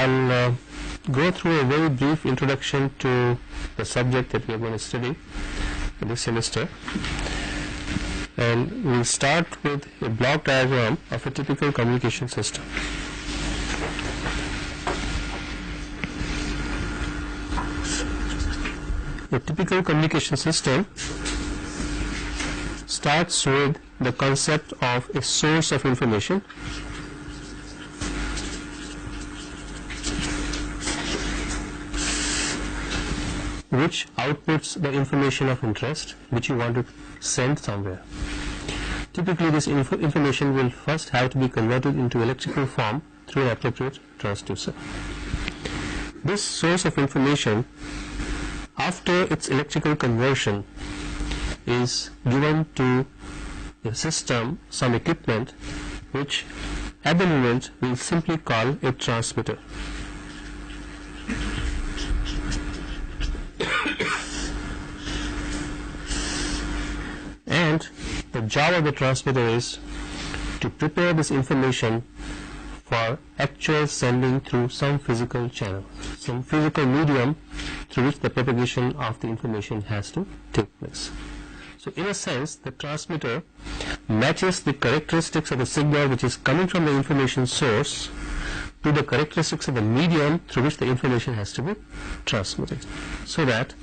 I'll go through a very brief introduction to the subject that we are going to study in this semester, and we'll start with a block diagram of a typical communication system. A typical communication system starts with the concept of a source of information, which outputs the information of interest which you want to send somewhere. Typically, this information will first have to be converted into electrical form through an appropriate transducer. This source of information, after its electrical conversion, is given to a system, some equipment, which at the moment we'll simply call a transmitter. And the job of the transmitter is to prepare this information for actual sending through some physical channel, some physical medium through which the propagation of the information has to take place. So in a sense, the transmitter matches the characteristics of the signal which is coming from the information source to the characteristics of the medium through which the information has to be transmitted, so that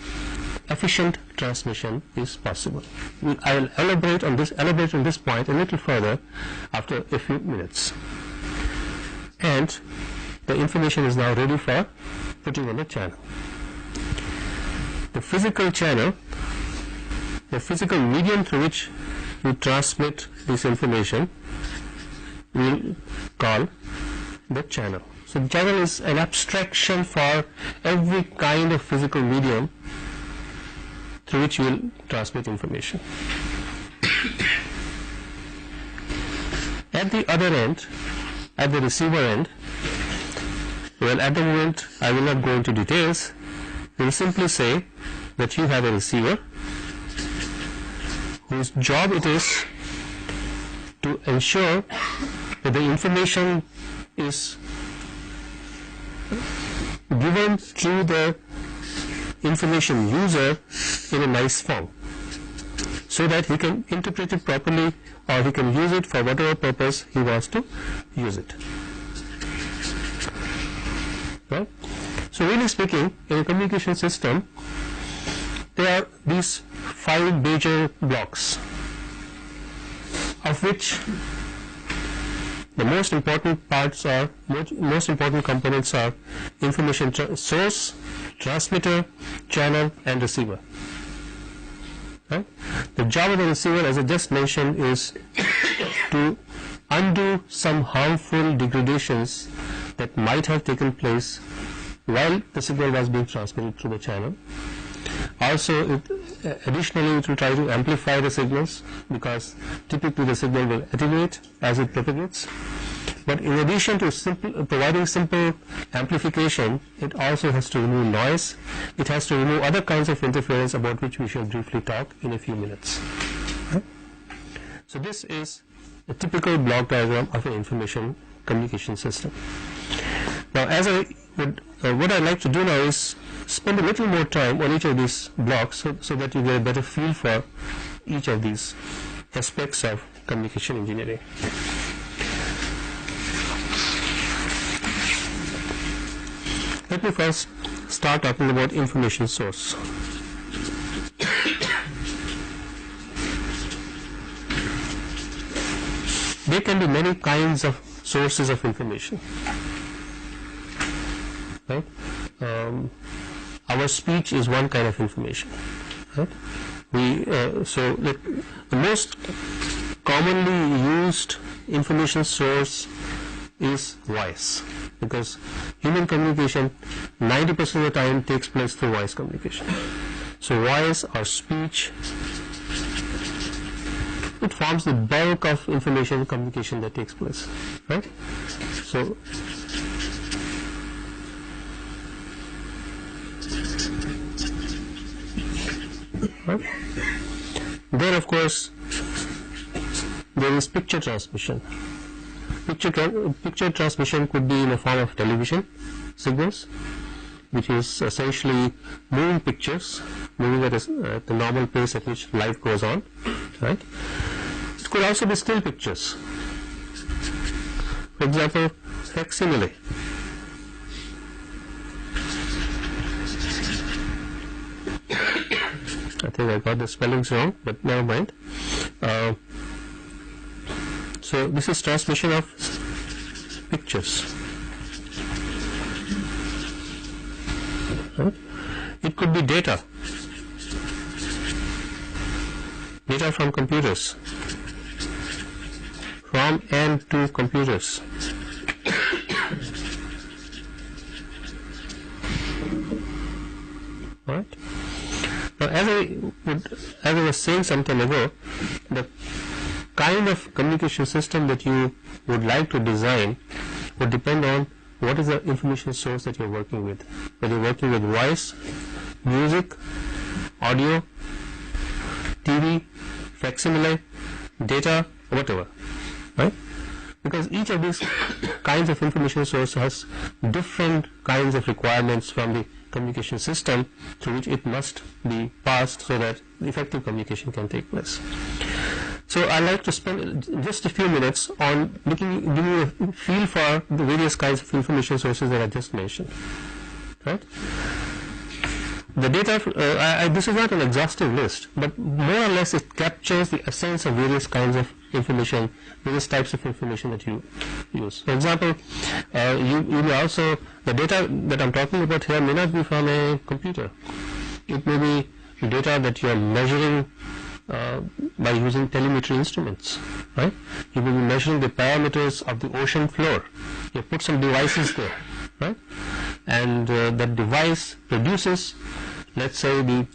efficient transmission is possible. I will elaborate on this point a little further after a few minutes. And the information is now ready for putting on the channel. The physical channel, the physical medium through which you transmit this information, we will call the channel. So the channel is an abstraction for every kind of physical medium through which you will transmit information. At the other end, at the receiver end, well, at the moment I will not go into details. We will simply say that you have a receiver whose job it is to ensure that the information is given to the information user in a nice form, so that he can interpret it properly, or he can use it for whatever purpose he wants to use it. Right? So really speaking, in a communication system, there are these 5 major blocks, of which the most important parts are, most important components are information source, transmitter, channel, and receiver. Right? The job of the receiver, as I just mentioned, is to undo some harmful degradations that might have taken place while the signal was being transmitted through the channel. Also, additionally, it will try to amplify the signals, because typically the signal will attenuate as it propagates. But in addition to providing simple amplification, it also has to remove noise. It has to remove other kinds of interference, about which we shall briefly talk in a few minutes. Right? So this is a typical block diagram of an information communication system. Now, what I'd like to do now is spend a little more time on each of these blocks, so that you get a better feel for each of these aspects of communication engineering. Let me first start talking about information source. There can be many kinds of sources of information. Right? Our speech is one kind of information. Right? So the most commonly used information source is voice, because human communication 90% of the time takes place through voice communication. So voice or speech, it forms the bulk of information communication that takes place. Right? So right? Then of course there is picture transmission. picture transmission could be in the form of television signals, which is essentially moving pictures, moving at the normal pace at which light goes on, right? It could also be still pictures. For example, facsimile. I think I got the spellings wrong, but never mind. So this is transmission of pictures. Right? It could be data from computers, from and to computers. Right? Now, as I was saying some time ago, the kind of communication system that you would like to design would depend on what is the information source that you're working with. Whether you're working with voice, music, audio, TV, facsimile, data, whatever, right? Because each of these kinds of information source has different kinds of requirements from the communication system through which it must be passed so that effective communication can take place. So I like to spend just a few minutes on giving you a feel for the various kinds of information sources that I just mentioned. Right? The data, this is not an exhaustive list, but more or less it captures the essence of various kinds of information, various types of information that you use. For example, you may also, the data that I'm talking about here may not be from a computer. It may be data that you are measuring by using telemetry instruments, right? You will be measuring the parameters of the ocean floor. You put some devices there, right? And that device produces, let's say, the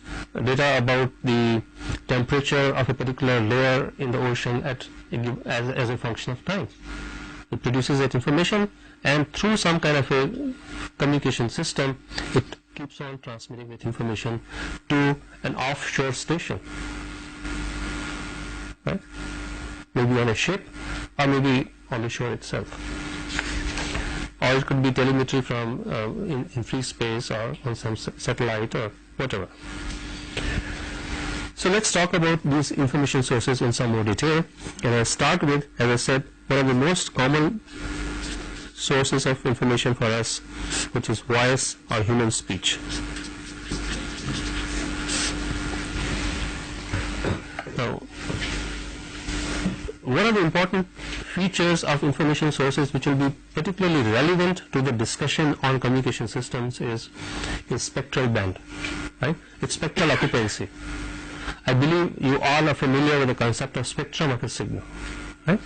data about the temperature of a particular layer in the ocean as a function of time. It produces that information, and through some kind of a communication system, it keeps on transmitting that information to an offshore station. Right? Maybe on a ship, or maybe on the shore itself. Or it could be telemetry from in free space or on some satellite or whatever. So let's talk about these information sources in some more detail. And I'll start with, as I said, one of the most common sources of information for us, which is voice or human speech. Now, one of the important features of information sources which will be particularly relevant to the discussion on communication systems is spectral band, right? It's spectral occupancy. I believe you all are familiar with the concept of spectrum of a signal, right?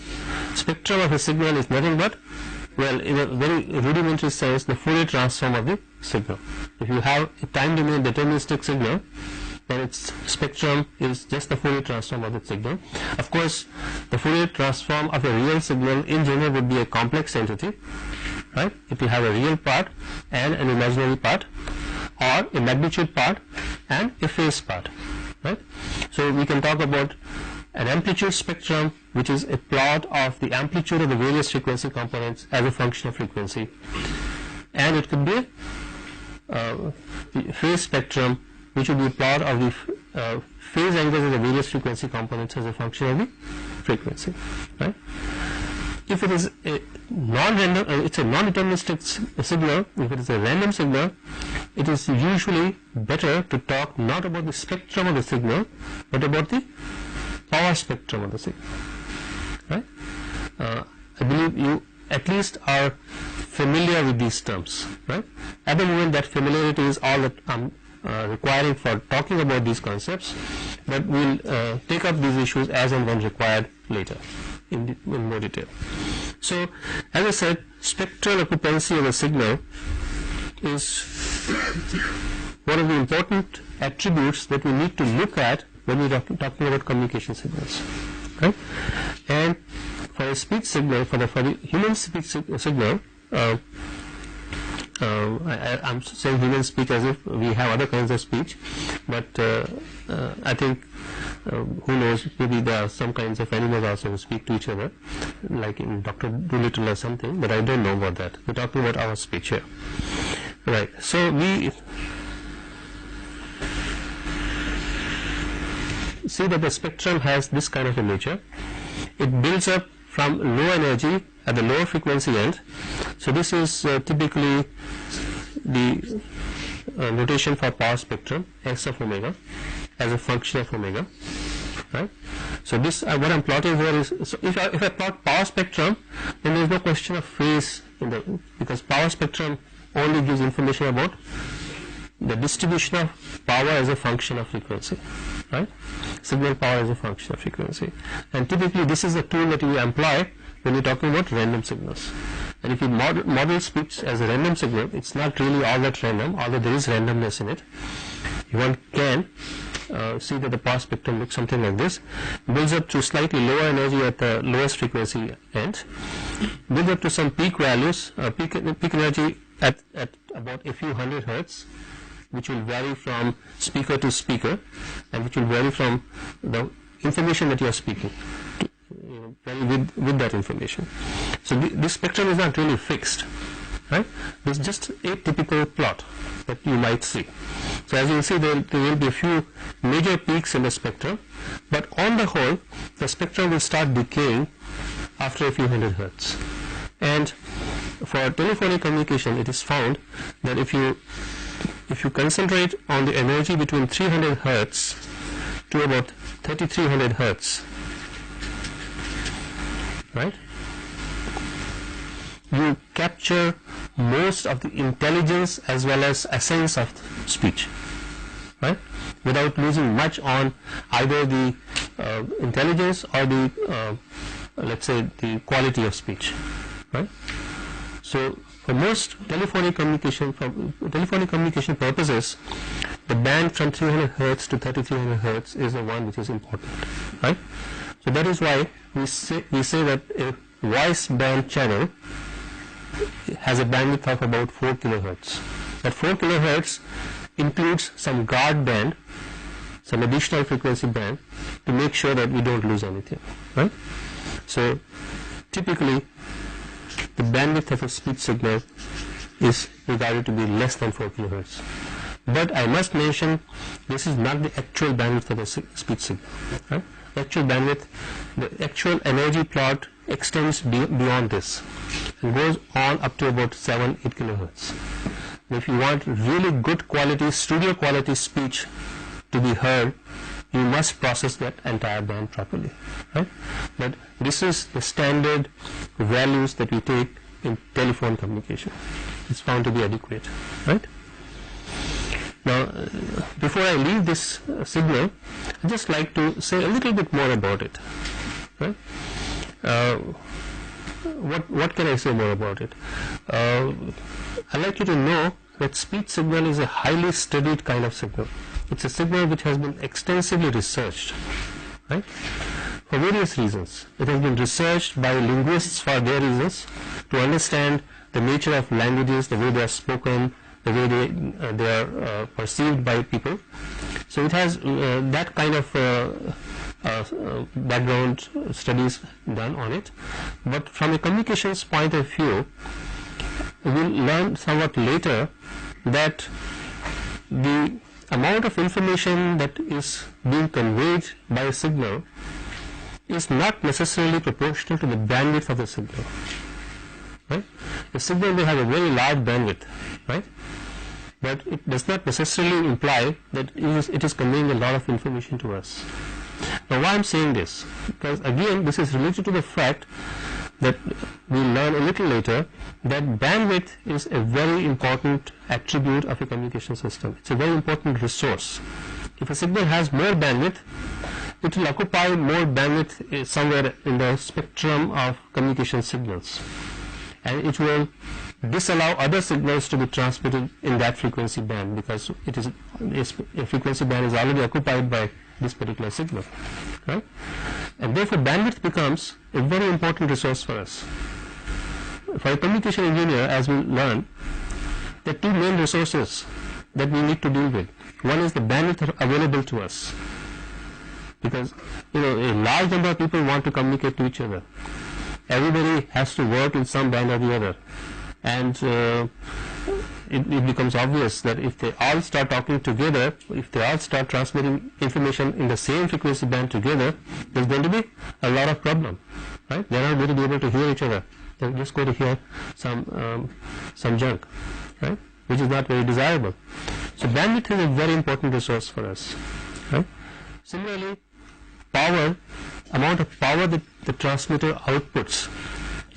Spectrum of a signal is nothing but, well, in a very rudimentary sense, the Fourier transform of the signal. If you have a time domain deterministic signal, then its spectrum is just the Fourier transform of the signal. Of course, the Fourier transform of a real signal in general would be a complex entity, right? It will have a real part and an imaginary part, or a magnitude part and a phase part, right? So we can talk about an amplitude spectrum, which is a plot of the amplitude of the various frequency components as a function of frequency, and it could be the phase spectrum, which will be a plot of the phase angles of the various frequency components as a function of the frequency, right? If it is a non-random, it's a non-deterministic signal. If it is a random signal, it is usually better to talk not about the spectrum of the signal, but about the power spectrum of the signal, right? I believe you at least are familiar with these terms, right? At the moment, that familiarity is all that I'm requiring for talking about these concepts, but we'll take up these issues as and when required later in more detail. So, as I said, spectral occupancy of a signal is one of the important attributes that we need to look at when we're talking about communication signals, right? And for a speech signal, for the human speech signal, I'm saying human speech as if we have other kinds of speech, but I think who knows, maybe there are some kinds of animals also who speak to each other. like in Dr. Doolittle or something, but I don't know about that. We're talking about our speech here. Right. So we see that the spectrum has this kind of a nature. It builds up from low energy at the lower frequency end. So this is typically the notation for power spectrum, S of omega, as a function of omega, right? So this what I'm plotting here is, so if I plot power spectrum, then there is no question of phase in the, because power spectrum only gives information about the distribution of power as a function of frequency, right? Signal power as a function of frequency. And typically this is a tool that you employ when you're talking about random signals. And if you model speech as a random signal, it's not really all that random, although there is randomness in it. One can see that the power spectrum looks something like this. Builds up to slightly lower energy at the lowest frequency end. Builds up to some peak values, peak energy at about a few hundred hertz, which will vary from speaker to speaker, and which will vary from the information that you are speaking, vary with that information. So this spectrum is not really fixed, right? It's just a typical plot that you might see. So as you will see, there will be a few major peaks in the spectrum, but on the whole, the spectrum will start decaying after a few hundred hertz. And for telephonic communication, it is found that if you concentrate on the energy between 300 hertz to about 3300 hertz, right, you capture most of the intelligence as well as essence of speech, right, without losing much on either the intelligence or the let's say the quality of speech, right? So for most telephonic communication purposes, the band from 300 hertz to 3300 hertz is the one which is important, right? So that is why we say that a voice band channel has a bandwidth of about 4 kilohertz. That 4 kilohertz includes some guard band, some additional frequency band, to make sure that we don't lose anything, right? So typically the bandwidth of a speech signal is regarded to be less than 4 kilohertz. But I must mention, this is not the actual bandwidth of a speech signal, right? The actual bandwidth, the actual energy plot extends beyond this and goes on up to about 7-8 kilohertz. If you want really good quality, studio quality speech to be heard, you must process that entire band properly, right? But this is the standard values that we take in telephone communication. It's found to be adequate, right? Now, before I leave this signal, I'd just like to say a little bit more about it, right? What can I say more about it? I'd like you to know that speech signal is a highly studied kind of signal. It's a signal which has been extensively researched, right? For various reasons. It has been researched by linguists for their reasons, to understand the nature of languages, the way they are spoken, the way they are perceived by people. So it has that kind of background studies done on it. But from a communications point of view, we'll learn somewhat later that the amount of information that is being conveyed by a signal is not necessarily proportional to the bandwidth of the signal, right? A signal may have a very large bandwidth, right? But it does not necessarily imply that it is conveying a lot of information to us. Now, why I'm saying this? Because again, this is related to the fact that we'll learn a little later that bandwidth is a very important attribute of a communication system. It's a very important resource. If a signal has more bandwidth, it will occupy more bandwidth somewhere in the spectrum of communication signals, and it will disallow other signals to be transmitted in that frequency band, because it is a frequency band is already occupied by this particular signal, right? And therefore bandwidth becomes a very important resource for us. For a communication engineer, as we learn, there are two main resources that we need to deal with. One is the bandwidth available to us, because a large number of people want to communicate to each other. everybody has to work in some band or the other, and it becomes obvious that if they all start talking together, if they all start transmitting information in the same frequency band together, there's going to be a lot of problem, right? They're not going to be able to hear each other. They're just going to hear some junk, right? Which is not very desirable. So bandwidth is a very important resource for us, right? Similarly, power, amount of power that the transmitter outputs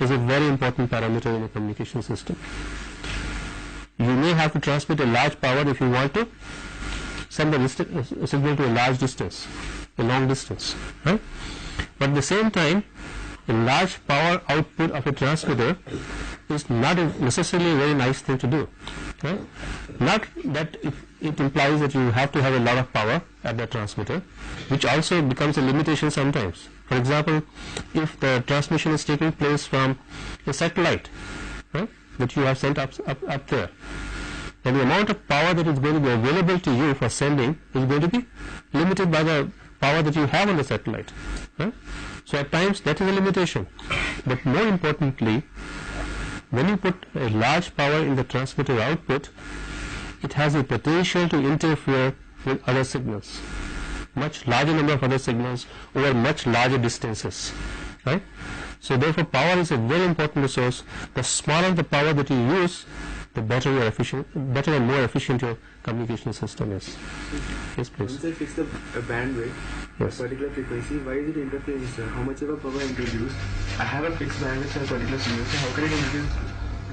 is a very important parameter in a communication system. You may have to transmit a large power if you want to send a signal to a large distance, a long distance, right? But at the same time, a large power output of a transmitter is not necessarily a very nice thing to do, right? Not that it implies that you have to have a lot of power at the transmitter, which also becomes a limitation sometimes. For example, if the transmission is taking place from a satellite, right, that you have sent up there, then the amount of power that is going to be available to you for sending is going to be limited by the power that you have on the satellite, right? So at times that is a limitation. But more importantly, when you put a large power in the transmitter output, it has the potential to interfere with other signals, much larger number of other signals over much larger distances, right? So therefore power is a very important resource. The smaller the power that you use, the better and more efficient your communication system is. Yes, please. Once I fix the bandwidth, yes, a particular frequency, why is it interfering, sir? How much ever power I introduce, I have a fixed bandwidth for a particular signal, so how can it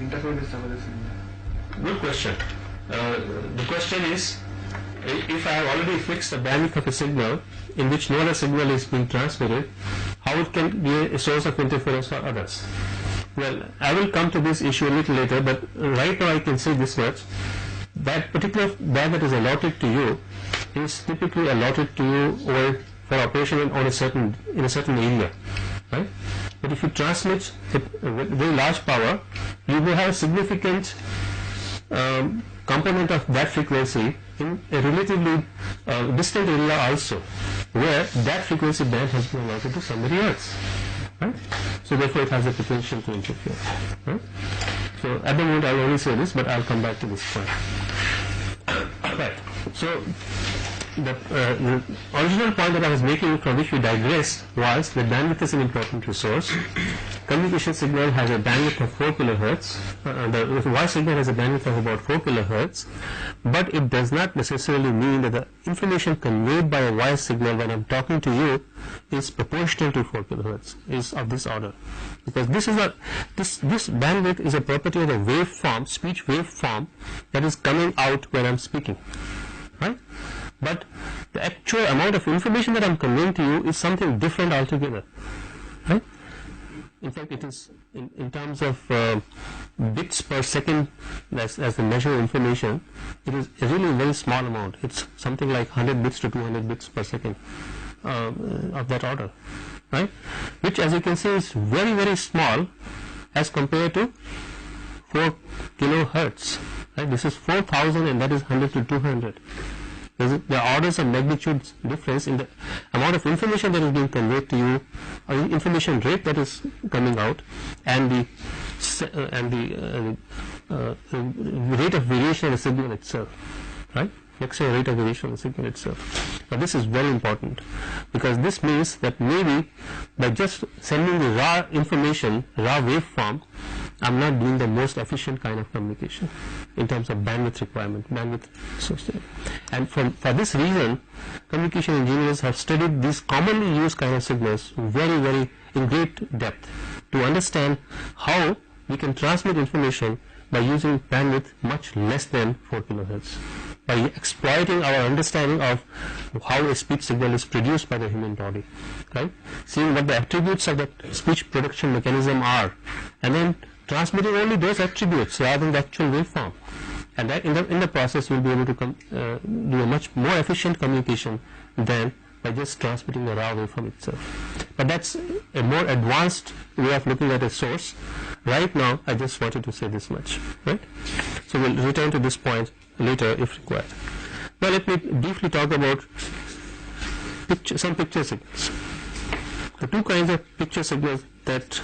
interfere with some other signal? Good question. The question is, if I have already fixed the bandwidth of a signal in which no other signal is being transmitted, how it can be a source of interference for others? Well, I will come to this issue a little later, but right now I can say this much: that particular band that is allotted to you is typically allotted to you for operation in a certain area, right? But if you transmit a very large power, you will have a significant component of that frequency in a relatively distant area also, where that frequency band has been allotted to somebody else, right? So therefore it has the potential to interfere, right? So at the moment I will only say this, but I will come back to this point. Right. So the original point that I was making, from which we digressed, was that bandwidth is an important resource. Communication signal has a bandwidth of 4 kilohertz. The voice signal has a bandwidth of about 4 kilohertz, but it does not necessarily mean that the information conveyed by a voice signal when I am talking to you is proportional to 4 kilohertz, is of this order, because this bandwidth is a property of the waveform, speech waveform, that is coming out when I am speaking, right? But the actual amount of information that I am conveying to you is something different altogether, right? In fact, it is in terms of bits per second as the measure of information, it is a really very small amount. It's something like 100 bits to 200 bits per second of that order, right? Which, as you can see, is very, very small as compared to 4 kilohertz, right? This is 4,000 and that is 100 to 200. The orders of magnitude difference in the amount of information that is being conveyed to you, or information rate that is coming out, and the rate of variation of the signal itself, right? Let's say rate of variation of the signal itself. Now this is very important, because this means that maybe by just sending the raw information, raw waveform, I'm not doing the most efficient kind of communication in terms of bandwidth requirement, bandwidth associated. And for this reason, communication engineers have studied these commonly used kind of signals very, very in great depth to understand how we can transmit information by using bandwidth much less than 4 kilohertz, by exploiting our understanding of how a speech signal is produced by the human body, right? Seeing what the attributes of that speech production mechanism are, and then transmitting only those attributes rather than the actual waveform, and that in the process you'll be able to do a much more efficient communication than by just transmitting the raw waveform itself. But that's a more advanced way of looking at a source. Right now I just wanted to say this much, right? So we'll return to this point later if required. Now let me briefly talk about some picture signals. The two kinds of picture signals that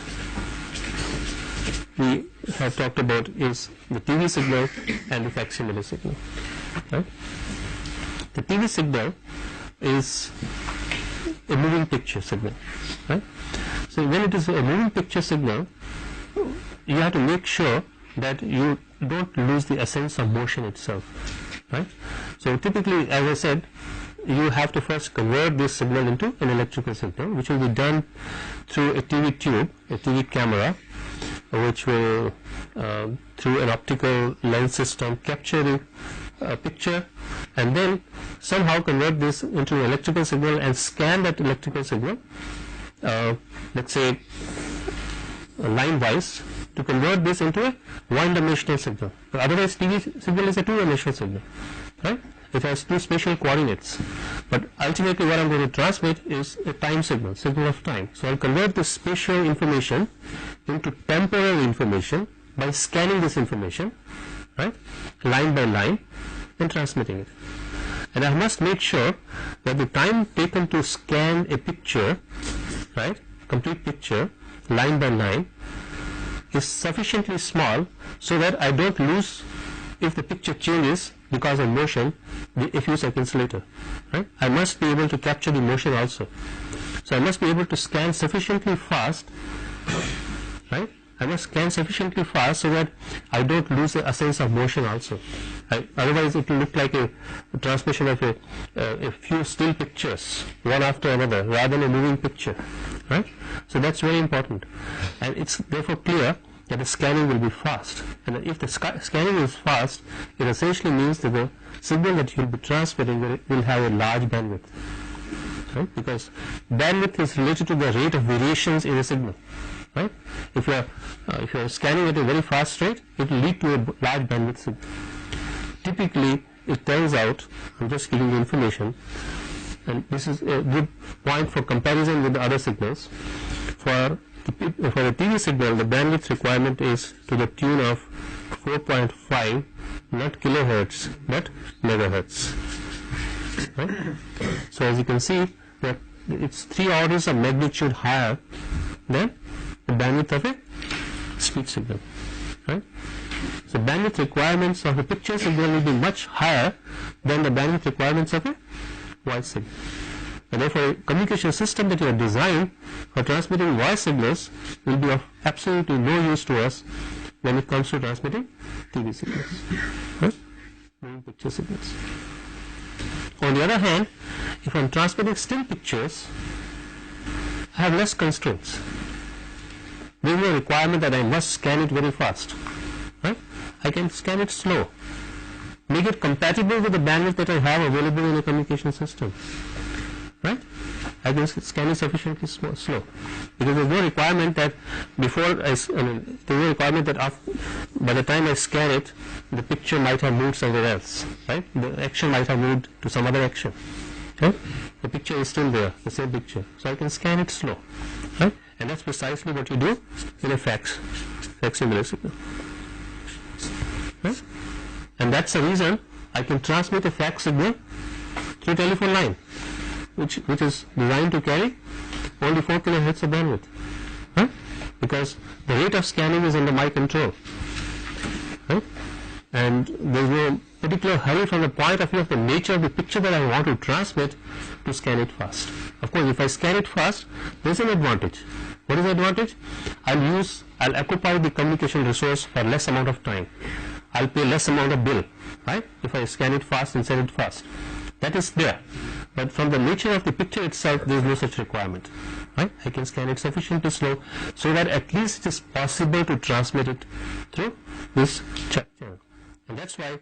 we have talked about is the TV signal and the facsimile signal. Right? The TV signal is a moving picture signal. Right? So when it is a moving picture signal, you have to make sure that you don't lose the essence of motion itself. Right? So typically, as I said, you have to first convert this signal into an electrical signal, which will be done through a TV tube, a TV camera, which will through an optical lens system capture the picture and then somehow convert this into an electrical signal and scan that electrical signal, let's say line wise, to convert this into a one-dimensional signal. Otherwise, TV signal is a two-dimensional signal, right? It has two spatial coordinates, but ultimately what I'm going to transmit is a time signal, signal of time. So I'll convert this spatial information into temporal information by scanning this information, right, line by line, and transmitting it. And I must make sure that the time taken to scan a picture, right, complete picture, line by line, is sufficiently small so that I don't lose if the picture changes because of motion a few seconds later. Right? I must be able to capture the motion also. So I must be able to scan sufficiently fast, right? I must scan sufficiently fast so that I don't lose the essence of motion also. Otherwise it will look like a transmission of a few still pictures, one after another, rather than a moving picture. Right? So that's very important. And it's therefore clear that the scanning will be fast. And if the scanning is fast, it essentially means that the signal that you will be transmitting will have a large bandwidth. Right? Because bandwidth is related to the rate of variations in the signal. Right? If you are scanning at a very fast rate, it will lead to a large bandwidth signal. Typically, it turns out, I'm just giving you information, and this is a good point for comparison with the other signals. For the TV signal, the bandwidth requirement is to the tune of 4.5, not kilohertz, but megahertz. Right? So as you can see, that it's 3 orders of magnitude higher than the bandwidth of a speech signal. Right? So bandwidth requirements of a picture signal will be much higher than the bandwidth requirements of a voice signal. And therefore, a communication system that you have designed for transmitting voice signals will be of absolutely no use to us when it comes to transmitting TV signals, right? Moving picture signals. On the other hand, if I'm transmitting still pictures, I have less constraints. There is no requirement that I must scan it very fast. Right? I can scan it slow. Make it compatible with the bandwidth that I have available in the communication system. Right? I can scan it sufficiently slow. Because there is no requirement that there is no requirement that by the time I scan it, the picture might have moved somewhere else. Right? The action might have moved to some other action. Right? The picture is still there, the same picture. So I can scan it slow. Right? And that's precisely what you do in a facsimile signal. Right? And that's the reason I can transmit a fax signal through a telephone line, which is designed to carry only 4 kilohertz of bandwidth. Right? Because the rate of scanning is under my control. Right? And there is no particular hurry from the point of view of the nature of the picture that I want to transmit to scan it fast. Of course, if I scan it fast, there is an advantage. What is the advantage? I'll occupy the communication resource for less amount of time. I'll pay less amount of bill, right? If I scan it fast and send it fast. That is there. But from the nature of the picture itself, there is no such requirement. Right? I can scan it sufficiently slow so that at least it is possible to transmit it through this channel. And that's why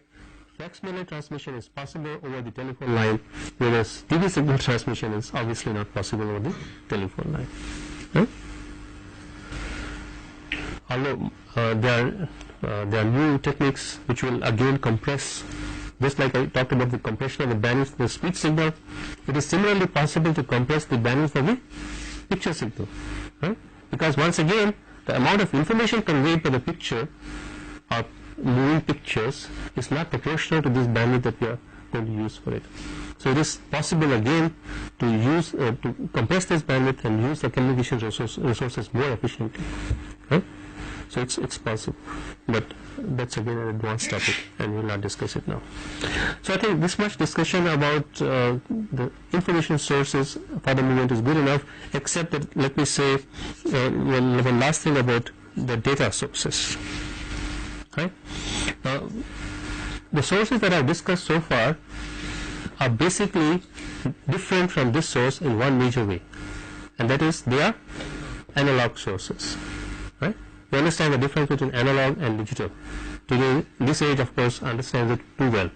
facsimile transmission is possible over the telephone line, whereas TV signal transmission is obviously not possible over the telephone line. Right? Although there are new techniques which will again compress, just like I talked about the compression of the bandwidth of the speech signal, it is similarly possible to compress the bandwidth of the picture signal. Right? Because once again, the amount of information conveyed by the picture or moving pictures is not proportional to this bandwidth that we are going to use for it. So it is possible again to use to compress this bandwidth and use the communication resources more efficiently. Right? So it's possible, but that's again an advanced topic, and we'll not discuss it now. So I think this much discussion about the information sources for the movement is good enough, except that let me say one last thing about the data sources. Right? The sources that I've discussed so far are basically different from this source in one major way, and that is they are analog sources. Right? You understand the difference between analog and digital. Today, this age, of course, understands it too well.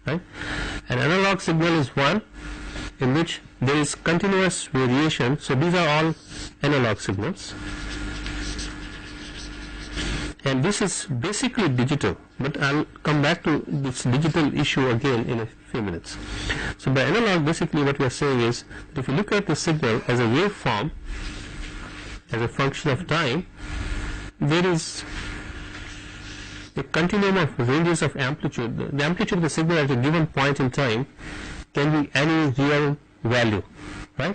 Right? An analog signal is one in which there is continuous variation. So these are all analog signals, and this is basically digital, but I'll come back to this digital issue again in a few minutes. So by analog, basically what we are saying is that if you look at the signal as a waveform, as a function of time, there is a continuum of ranges of amplitude. The amplitude of the signal at a given point in time can be any real value, right?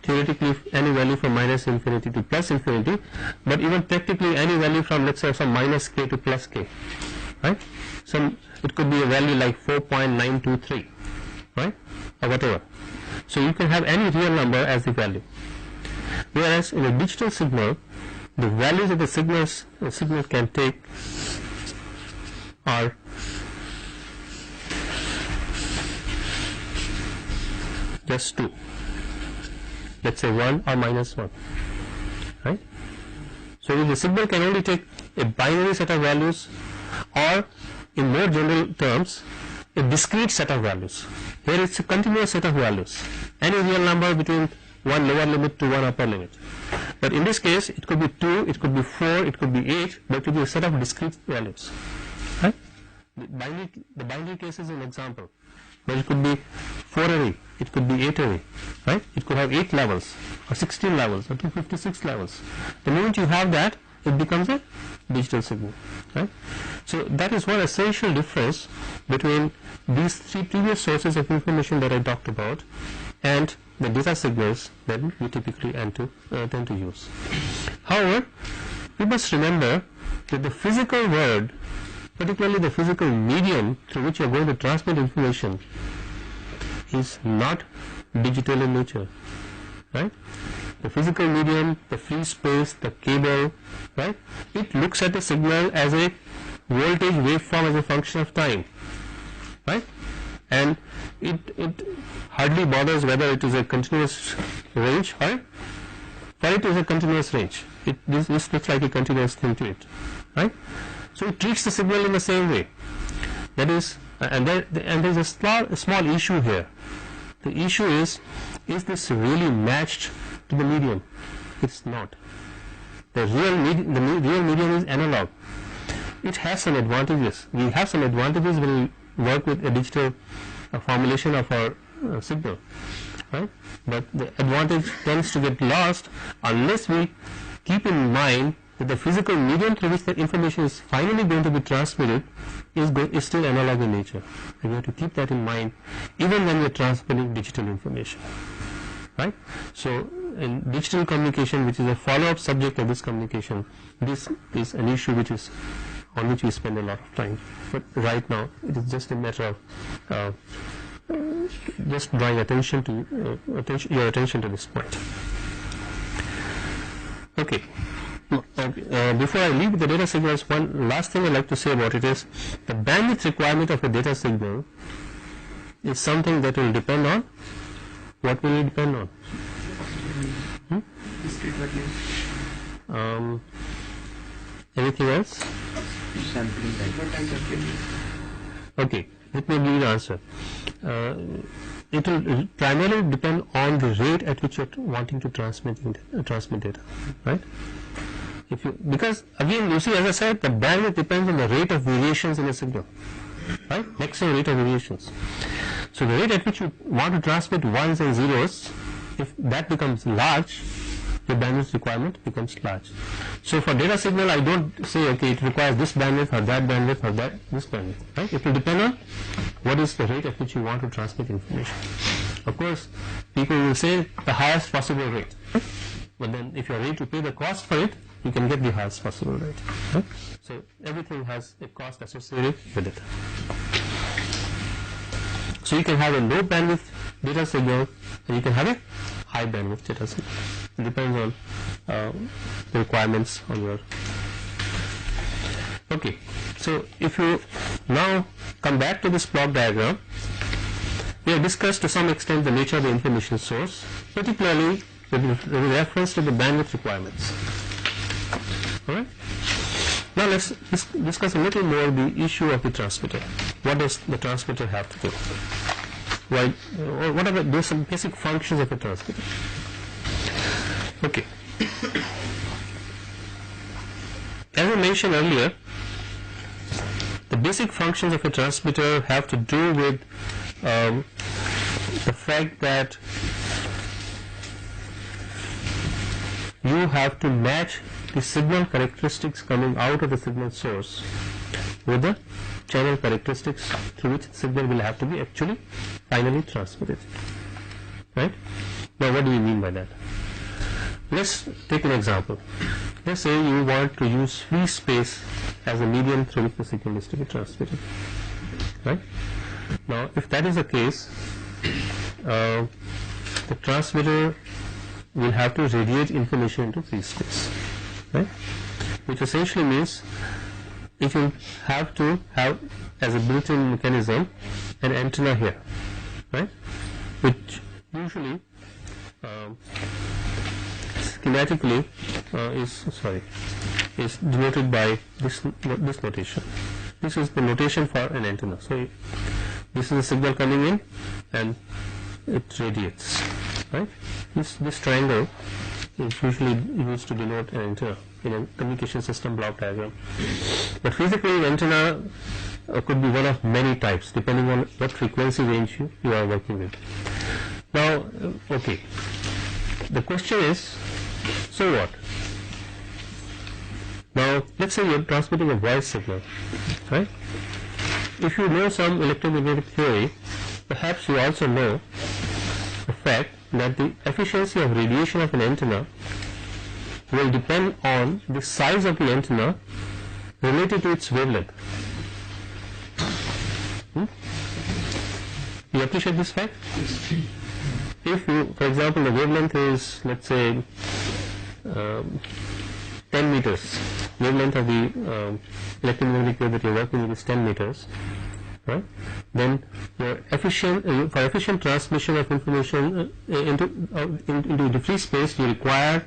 Theoretically, any value from minus infinity to plus infinity, but even practically any value from, let's say, from minus k to plus k, right? So it could be a value like 4.923, right, or whatever. So you can have any real number as the value. Whereas in a digital signal, the values that the signal can take are just two. Let's say 1 or minus 1, right? So the signal can only take a binary set of values, or in more general terms, a discrete set of values. Here it's a continuous set of values, any real number between one lower limit to one upper limit. But in this case, it could be 2, it could be 4, it could be 8, but it could be a set of discrete values, right? The binary case is an example, but it could be 4 array, it could be 8 array, right? It could have 8 levels, or 16 levels, or 256 levels. The moment you have that, it becomes a digital signal, right? So that is one essential difference between these three previous sources of information that I talked about and the data signals that we typically tend to use. However, we must remember that the physical world, particularly the physical medium through which you are going to transmit information, is not digital in nature, right? The physical medium, the free space, the cable, right? It looks at the signal as a voltage waveform as a function of time, right? And it hardly bothers whether it is a continuous range or for it is a continuous range. This looks like a continuous thing to it, right? So it treats the signal in the same way. That is, and there is a small issue here. The issue is this really matched to the medium? It's not. The real medium is analog. It has some advantages. We have some advantages when we work with a digital formulation of our signal, right? But the advantage tends to get lost unless we keep in mind that the physical medium through which the information is finally going to be transmitted is still analog in nature. And we have to keep that in mind even when we are transmitting digital information, right? So in digital communication, which is a follow-up subject of this communication, this is an issue on which we spend a lot of time. But right now, it is just a matter of just drawing your attention to this point. Okay. Before I leave the data signals, one last thing I'd like to say about it is the bandwidth requirement of a data signal is something that will depend on. What will it depend on? Anything else? Okay, let me give you the answer. It will primarily depend on the rate at which you are wanting to transmit data, right? Because again, you see, as I said, the bandwidth depends on the rate of variations in a signal, right? Maximum rate of variations. So the rate at which you want to transmit ones and zeros, if that becomes large, the bandwidth requirement becomes large. So for data signal, I don't say, okay, it requires this bandwidth or that bandwidth or this bandwidth, right? It will depend on what is the rate at which you want to transmit information. Of course, people will say the highest possible rate, but then if you are ready to pay the cost for it, you can get the highest possible rate. Right? So everything has a cost associated with it. So you can have a low bandwidth data signal and you can have a high bandwidth data signal. It depends on the requirements on your. Okay, so if you now come back to this block diagram, we have discussed to some extent the nature of the information source, particularly with reference to the bandwidth requirements. Alright? Now let's discuss a little more the issue of the transmitter. What does the transmitter have to do? What are the basic functions of a transmitter? Okay. As I mentioned earlier, the basic functions of a transmitter have to do with the fact that you have to match the signal characteristics coming out of the signal source with the channel characteristics through which the signal will have to be actually finally transmitted. Right? Now what do we mean by that? Let's take an example. Let's say you want to use free space as a medium through which the signal is to be transmitted. Right? Now if that is the case, the transmitter will have to radiate information into free space. Right? Which essentially means it will have to have as a built-in mechanism an antenna here, right? Which usually schematically is denoted by this notation. This is the notation for an antenna. So this is a signal coming in and it radiates, right? This triangle is usually used to denote an antenna in a communication system block diagram. But physically, an antenna could be one of many types depending on what frequency range you are working with. Now, okay, the question is, so what? Now, let's say you're transmitting a voice signal, right? If you know some electromagnetic theory, perhaps you also know the fact that the efficiency of radiation of an antenna will depend on the size of the antenna related to its wavelength. You appreciate this fact? If you, for example, the wavelength is, let's say, 10 meters, wavelength of the electromagnetic wave that you're working with is 10 meters, right? Then your for efficient transmission of information into the free space, you require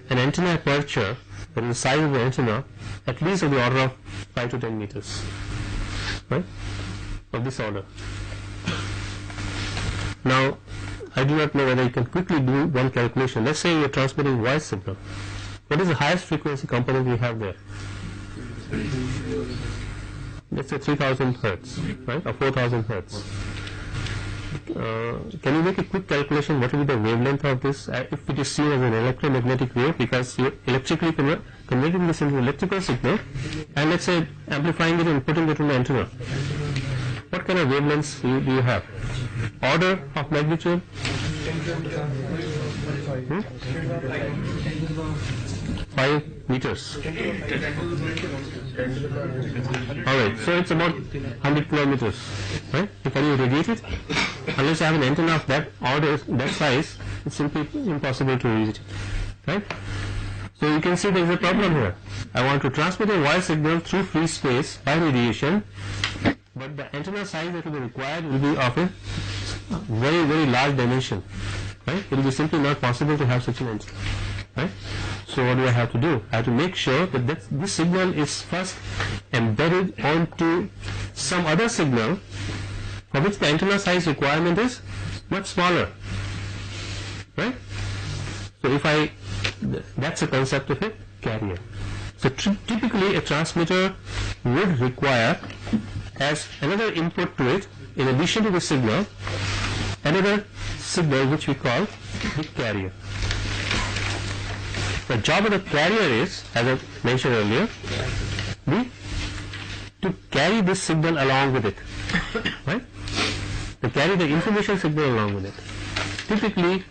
an antenna aperture that is the size of the antenna at least of the order of 5 to 10 meters, right? Of this order. Now, I do not know whether you can quickly do one calculation. Let's say you're transmitting voice signal. What is the highest frequency component we have there? Let's say 3000 hertz, right, or 4000 hertz. Can you make a quick calculation what will be the wavelength of this if it is seen as an electromagnetic wave, because you're electrically converting this into electrical signal and let's say amplifying it and putting it in the antenna? What kind of wavelengths do you have? Order of magnitude? 5 meters. Alright, so it's about 100 kilometers, right? Can you radiate it? Unless you have an antenna of that order, that size, it's simply impossible to reach it, right? So you can see there is a problem here. I want to transmit a voice signal through free space by radiation, but the antenna size that will be required will be of a very, very large dimension, right? It will be simply not possible to have such an antenna, right? So what do I have to do? I have to make sure that this signal is first embedded onto some other signal for which the antenna size requirement is much smaller, right? So that's the concept of a carrier. So typically a transmitter would require as another input to it, in addition to the signal, another signal which we call the carrier. The job of the carrier is, as I mentioned earlier, to carry this signal along with it, right? To carry the information signal along with it. Typically,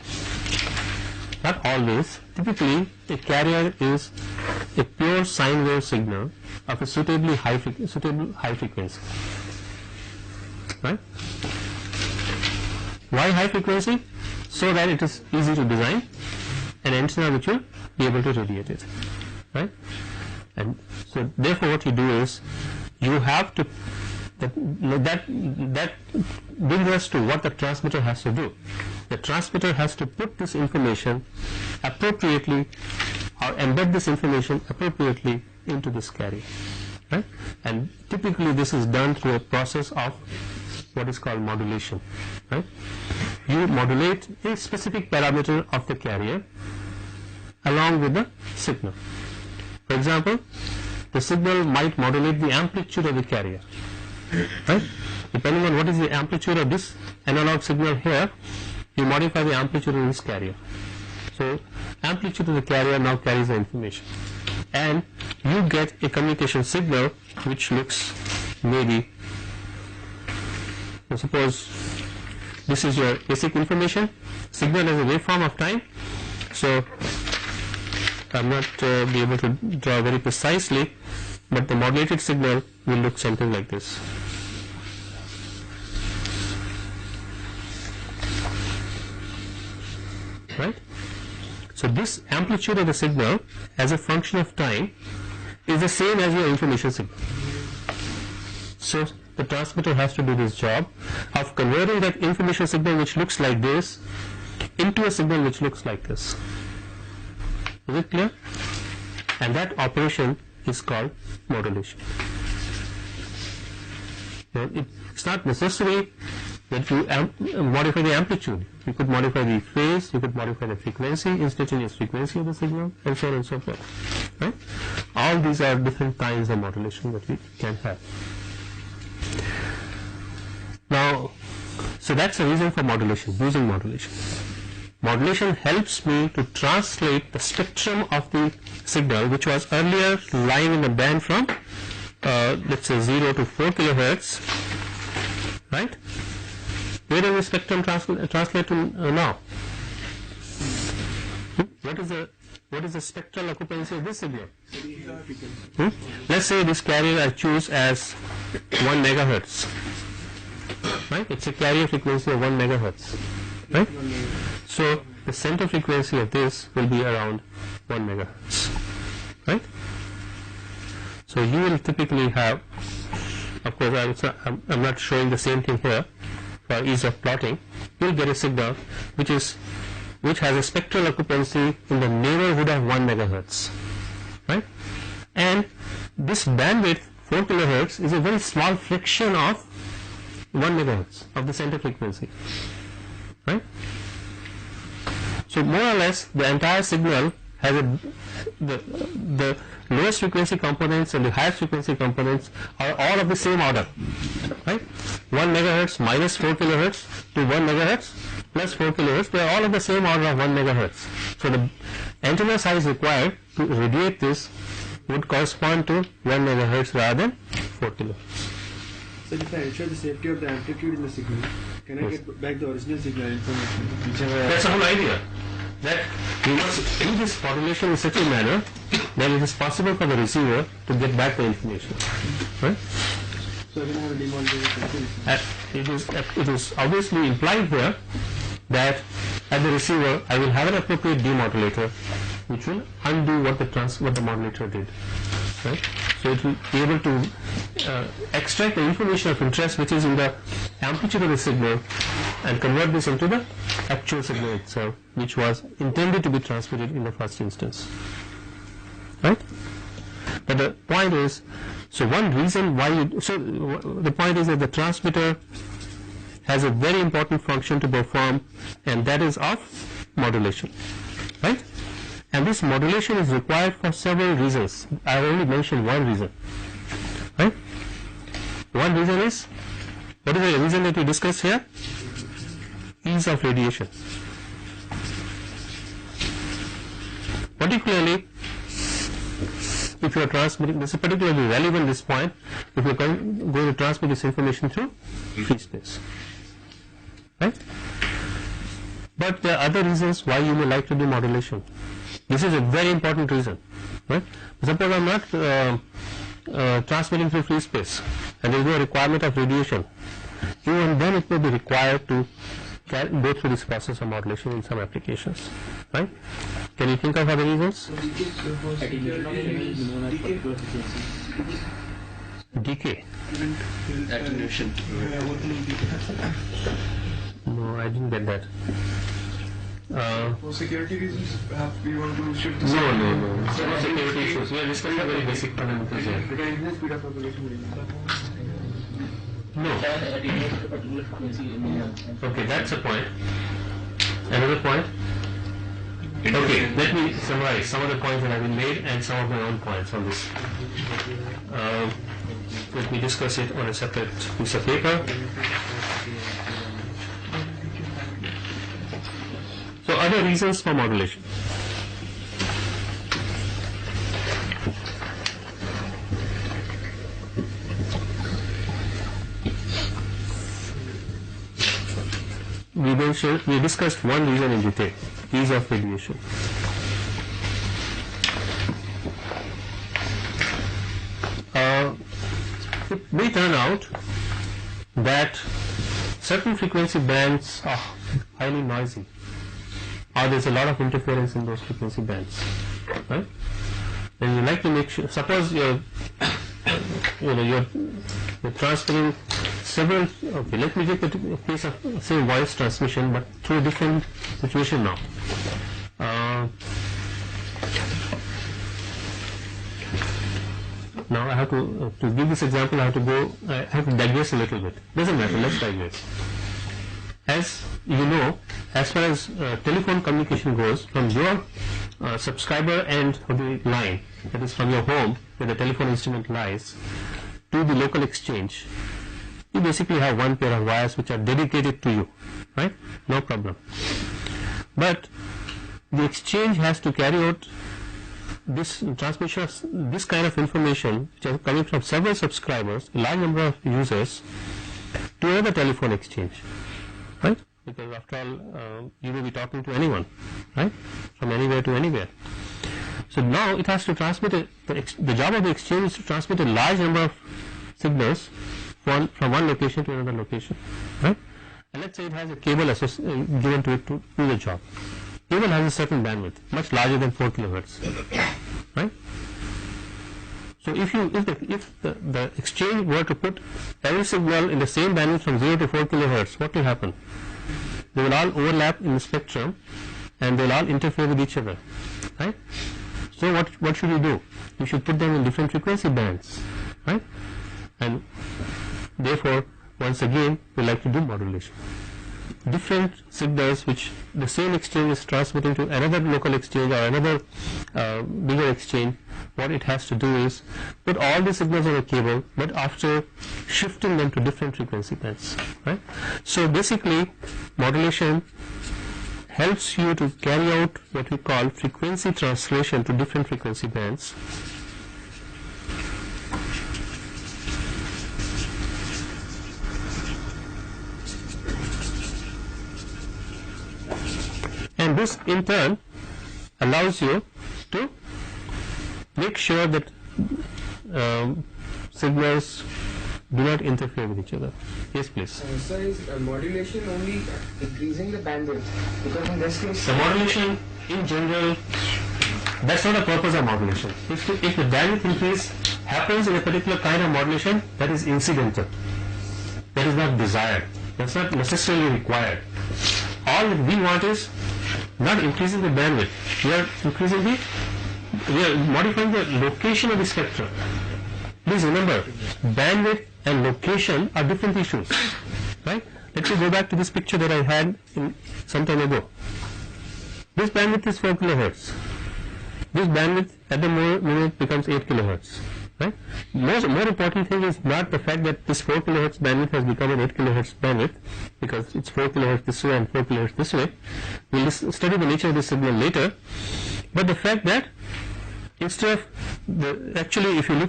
not always, typically the carrier is a pure sine wave signal of a suitable high frequency. Right? Why high frequency? So that it is easy to design an antenna which will be able to radiate it. Right? And so therefore what you do is you have to that brings us to what the transmitter has to do. The transmitter has to put this information appropriately or embed this information appropriately into this carrier. Right? And typically this is done through a process of what is called modulation. Right? You modulate a specific parameter of the carrier along with the signal. For example, the signal might modulate the amplitude of the carrier. Right? Depending on what is the amplitude of this analog signal here, you modify the amplitude of this carrier. So amplitude of the carrier now carries the information, and you get a communication signal which looks maybe, suppose this is your basic information. Signal is a waveform of time, so I'm not be able to draw very precisely, but the modulated signal will look something like this. Right? So this amplitude of the signal as a function of time is the same as your information signal. So the transmitter has to do this job of converting that information signal which looks like this into a signal which looks like this. Is it clear? And that operation is called modulation. Now, it's not necessary that you modify the amplitude. You could modify the phase, you could modify the frequency, instantaneous frequency of the signal, and so on and so forth. Right? All these are different kinds of modulation that we can have. Now, so that's the reason for modulation, using modulation. Modulation helps me to translate the spectrum of the signal which was earlier lying in the band from let's say 0 to 4 kilohertz, right? Where does the spectrum translate to now? What is the spectral occupancy of this signal? Let's say this carrier I choose as 1 megahertz. Right? It's a carrier frequency of 1 megahertz. Right? So the center frequency of this will be around 1 megahertz. Right? So you will typically have, of course I'm not showing the same thing here for ease of plotting. You'll get a signal which has a spectral occupancy in the neighborhood of 1 megahertz. Right? And this bandwidth 4 kilohertz is a very small fraction of 1 megahertz of the center frequency. Right? So more or less the entire signal has the lowest frequency components and the highest frequency components are all of the same order. Right? 1 megahertz minus 4 kilohertz to 1 megahertz plus 4 kilohertz, they are all of the same order of 1 megahertz. So the antenna size required to radiate this would correspond to 1 megahertz rather than 4 kilohertz. So if I ensure the safety of the amplitude in the signal, can I get back the original signal information? That's the whole idea. That you must do this modulation in such a manner that it is possible for the receiver to get back the information. Right? So I can have a demodulator. It is obviously implied here that at the receiver I will have an appropriate demodulator which will undo what the modulator did. Right? So it will be able to extract the information of interest which is in the amplitude of the signal and convert this into the actual signal itself, which was intended to be transmitted in the first instance. Right? But the point is, so one reason why the point is that the transmitter has a very important function to perform, and that is of modulation. Right? And this modulation is required for several reasons. I have only mentioned one reason. Right? One reason is, what is the reason that we discussed here? Ease of radiation. Particularly, if you are transmitting, this is particularly relevant at this point, if you are going to transmit this information through free space. Right? But there are other reasons why you may like to do modulation. This is a very important reason, right? Suppose I am not transmitting through free space and there is no requirement of radiation. Even then it may be required to go through this process of modulation in some applications, right? Can you think of other reasons? Decay. Attenuation. No, I didn't get that. For security reasons, perhaps we want to shift the No. Security issues. We are discussing very basic fundamentals here. We can increase speed of propagation. No. Okay, that's a point. Another point? Okay, let me summarize some of the points that have been made and some of my own points on this. Let me discuss it on a separate piece of paper. So, other reasons for modulation. We discussed one reason in detail, ease of radiation. It may turn out that certain frequency bands are highly noisy, or there is a lot of interference in those frequency bands, right? And you like to make sure. Suppose you're transferring several. Okay, let me take a case of say voice transmission, but through a different situation now. Now I have to give this example. I have to digress a little bit. Doesn't matter. Let's digress. As you know, as far as telephone communication goes, from your subscriber end of the line, that is from your home where the telephone instrument lies, to the local exchange, you basically have one pair of wires which are dedicated to you, right? No problem. But the exchange has to carry out this transmission of this kind of information, which is coming from several subscribers, a large number of users, to another telephone exchange, right? Because after all, you will be talking to anyone, right? From anywhere to anywhere. So now it has to transmit the job of the exchange is to transmit a large number of signals from one location to another location, right? And let's say it has a cable given to it to do the job. Cable has a certain bandwidth, much larger than 4 kilohertz, right? So if the exchange were to put every signal in the same bandwidth from 0 to 4 kilohertz, what will happen? They will all overlap in the spectrum and they will all interfere with each other, right? So what should you do? You should put them in different frequency bands, right? And therefore, once again, we like to do modulation. Different signals which the same exchange is transmitting to another local exchange or another bigger exchange, what it has to do is put all the signals on a cable, but after shifting them to different frequency bands, right? So basically, modulation helps you to carry out what we call frequency translation to different frequency bands. And this in turn allows you to make sure that signals do not interfere with each other. Yes, please. So is modulation only increasing the bandwidth? Because in this case, the modulation in general, that's not the purpose of modulation. If the bandwidth increase happens in a particular kind of modulation, that is incidental. That is not desired. That's not necessarily required. All that we want is not increasing the bandwidth. We are modifying the location of the spectrum. Please remember, bandwidth and location are different issues, right? Let me go back to this picture that I had some time ago. This bandwidth is 4 kilohertz. This bandwidth at the moment becomes 8 kilohertz, right? More important thing is not the fact that this 4 kilohertz bandwidth has become an 8 kilohertz bandwidth, because it's 4 kilohertz this way and 4 kilohertz this way. We'll study the nature of this signal later, but the fact that instead of actually, if you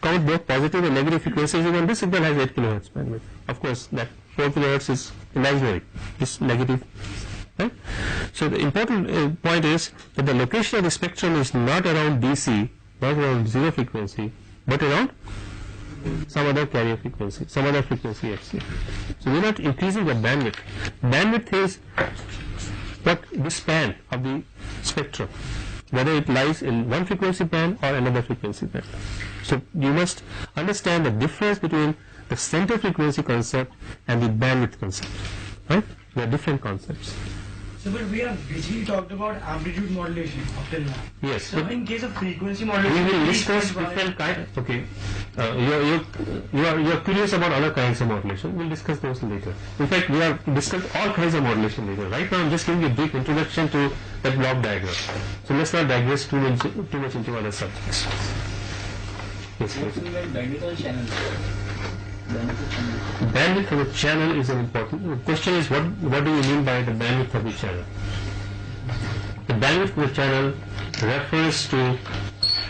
count both positive and negative frequencies, even this signal has 8 kilohertz bandwidth. Of course, that 4 kilohertz is imaginary. This negative Right? So the important point is that the location of the spectrum is not around DC, not around zero frequency, but around some other carrier frequency, some other frequency FC. So we're not increasing the bandwidth. Bandwidth is what the span of the spectrum, whether it lies in one frequency band or another frequency band. So you must understand the difference between the center frequency concept and the bandwidth concept. Right? They are different concepts. So, but we have basically talked about amplitude modulation up till now. Yes. So, in case of frequency We modulation, will discuss different kinds. Okay. You are curious about other kinds of modulation. We'll discuss those later. In fact, we have discussed all kinds of modulation later. Right now, I'm just giving you a brief introduction to that block diagram. So let's not digress too much into other subjects. Yes, please. Bandwidth of channel. Bandwidth of a channel is an important. The question is, what do you mean by the bandwidth of the channel? The bandwidth of the channel refers to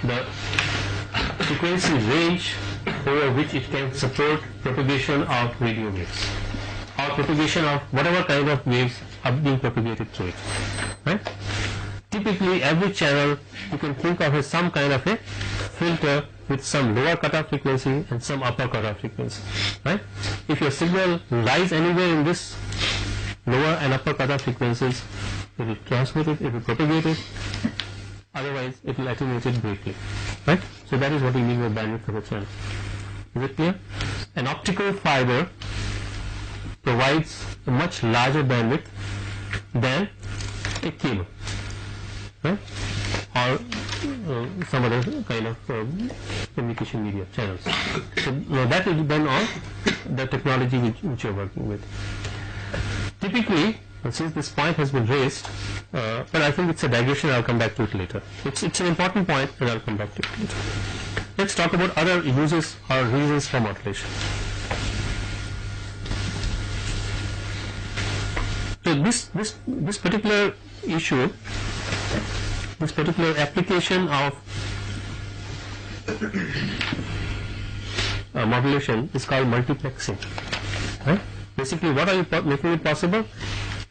the frequency range over which it can support propagation of radio waves or propagation of whatever kind of waves are being propagated through it. Right? Typically, every channel you can think of as some kind of a filter with some lower cutoff frequency and some upper cutoff frequency. Right? If your signal lies anywhere in this lower and upper cutoff frequencies, it will transmit it, it will propagate it, otherwise it will attenuate it briefly. Right? So that is what we mean by bandwidth of a channel. Is it clear? An optical fiber provides a much larger bandwidth than a cable. Right? Or some other kind of communication media channels. So that will depend on the technology which you are working with. Typically, since this point has been raised, but I think it's a digression, I'll come back to it later. It's an important point and I'll come back to it later. Let's talk about other uses or reasons for modulation. So this particular issue, this particular application of modulation is called multiplexing. Right? Basically, what are you making it possible?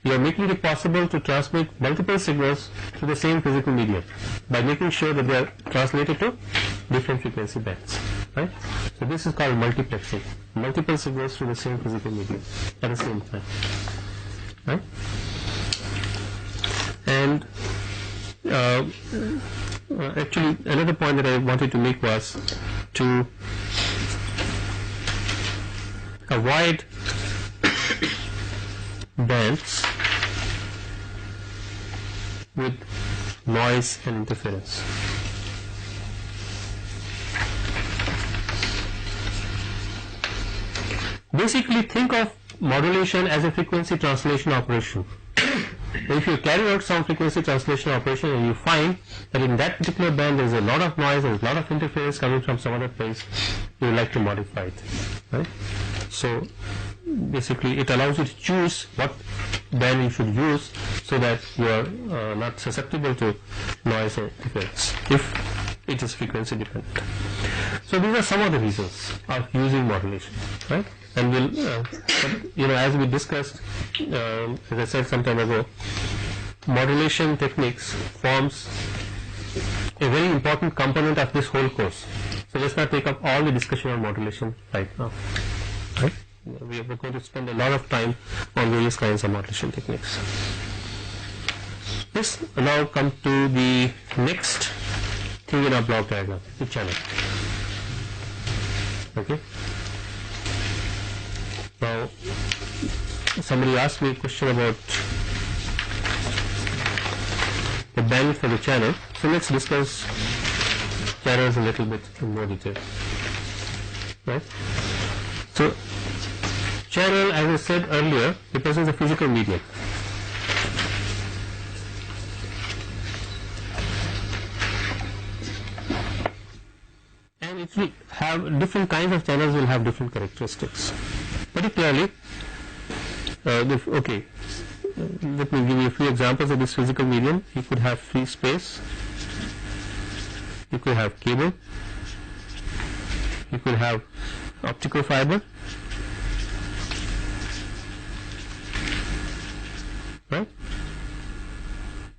You are making it possible to transmit multiple signals to the same physical medium by making sure that they are translated to different frequency bands. Right? So this is called multiplexing. Multiple signals to the same physical medium at the same time. Right? And actually, another point that I wanted to make was to avoid bands with noise and interference. Basically, think of modulation as a frequency translation operation. If you carry out some frequency translation operation and you find that in that particular band there is a lot of noise, there is a lot of interference coming from some other place, you would like to modify it. Right? So basically it allows you to choose what band you should use so that you are not susceptible to noise or interference if it is frequency dependent. So these are some of the reasons of using modulation. Right? And we'll, as we discussed, as I said some time ago, modulation techniques forms a very important component of this whole course. So let's not take up all the discussion on modulation right now. Right? We are going to spend a lot of time on various kinds of modulation techniques. Let's now come to the next thing in our block diagram, the channel. Okay. Now, somebody asked me a question about the bandwidth of the channel. So let's discuss channels a little bit in more detail. Right? So, channel, as I said earlier, represents a physical medium. And it will have different kinds of channels will have different characteristics. Particularly, let me give you a few examples of this physical medium. You could have free space, you could have cable, you could have optical fiber, right?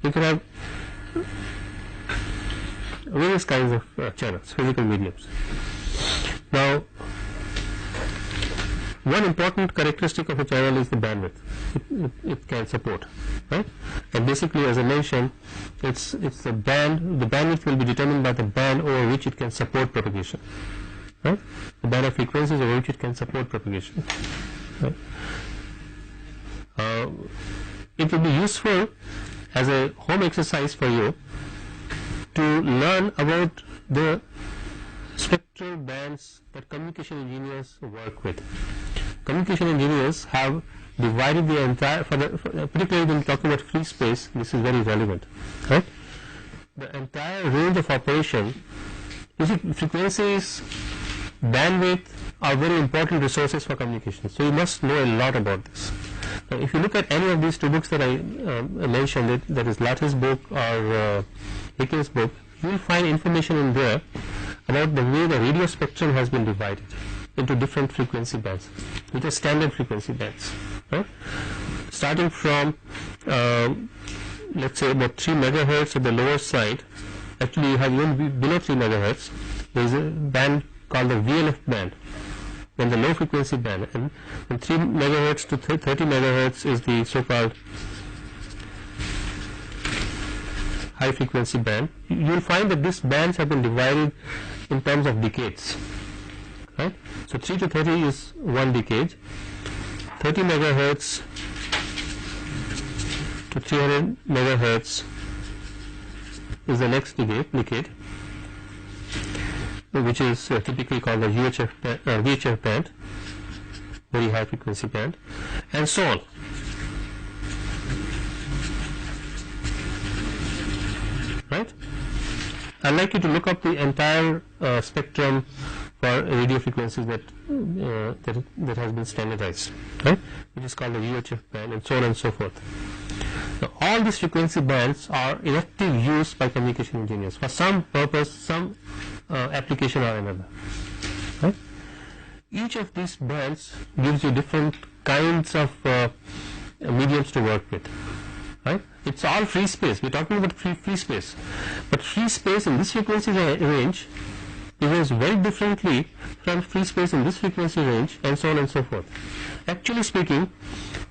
you can have various kinds of channels, physical mediums. Now, one important characteristic of a channel is the bandwidth it can support, right? And basically, as I mentioned, it's the band. The bandwidth will be determined by the band over which it can support propagation, right? The band of frequencies over which it can support propagation. Right? It will be useful as a home exercise for you to learn about the spectral bands that communication engineers work with. Communication engineers have divided the entire, particularly when talking about free space, this is very relevant, right? The entire range of operation, you see, frequencies, bandwidth are very important resources for communication. So you must know a lot about this. Now, if you look at any of these two books that I mentioned, that is Lattice's book or Hickey's book, you will find information in there about the way the radio spectrum has been divided into different frequency bands, which are standard frequency bands. Right? Starting from, let's say, about 3 megahertz at the lower side. Actually, you have even below 3 megahertz. There is a band called the VLF band, then the low frequency band, and from 3 megahertz to 30 megahertz is the so-called high frequency band. You will find that these bands have been divided in terms of decades, right? So 3 to 30 is one decade, 30 megahertz to 300 megahertz is the next decade, which is typically called the VHF band, very high frequency band, and so on. Right? I'd like you to look up the entire spectrum for radio frequencies that has been standardized, right? Which is called the VHF band, and so on and so forth. Now, all these frequency bands are in active use by communication engineers for some purpose, some application or another. Right? Each of these bands gives you different kinds of mediums to work with. Right? It's all free space. We're talking about free space, but free space in this frequency range behaves very differently from free space in this frequency range, and so on and so forth. Actually speaking,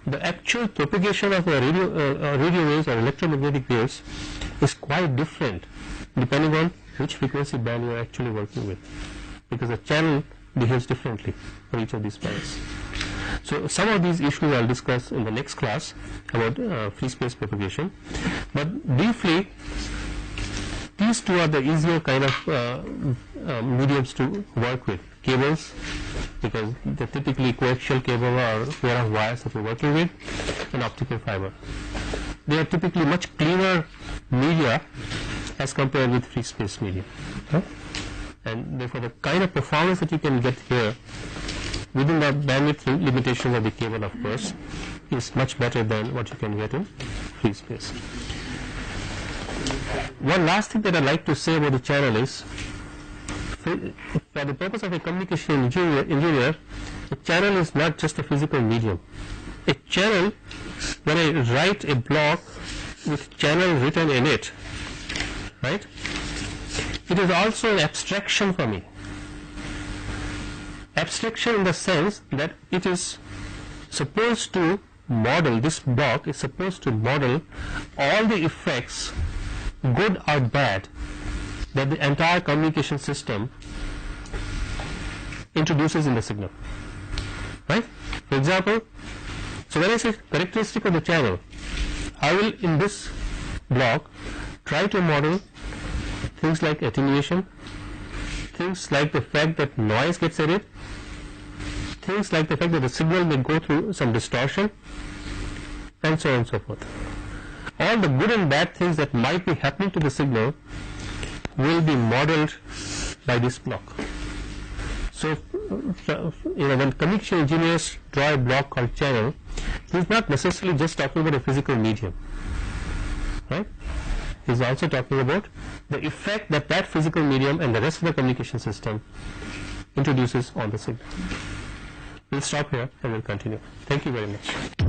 the actual propagation of a radio waves or electromagnetic waves is quite different depending on which frequency band you are actually working with, because the channel behaves differently for each of these bands. So some of these issues I'll discuss in the next class about free space propagation, but briefly, these two are the easier kind of mediums to work with. Cables, because they're typically coaxial cable or pair of wires that we're working with, and optical fiber. They are typically much cleaner media as compared with free space media. Okay? And therefore the kind of performance that you can get here within the bandwidth limitations of the cable, of course, is much better than what you can get in free space. One last thing that I'd like to say about the channel is, for the purpose of a communication engineer, a channel is not just a physical medium. A channel, when I write a block with channel written in it, right, it is also an abstraction for me. Abstraction in the sense that it is supposed to model, this block is supposed to model all the effects, good or bad, that the entire communication system introduces in the signal. Right? For example, so when I say characteristic of the channel, I will in this block try to model things like attenuation, things like the fact that noise gets added, things like the fact that the signal may go through some distortion, and so on and so forth. All the good and bad things that might be happening to the signal will be modeled by this block. So, when communication engineers draw a block called channel, he's not necessarily just talking about a physical medium, right? He's also talking about the effect that that physical medium and the rest of the communication system introduces on the signal. We'll stop here and we'll continue. Thank you very much.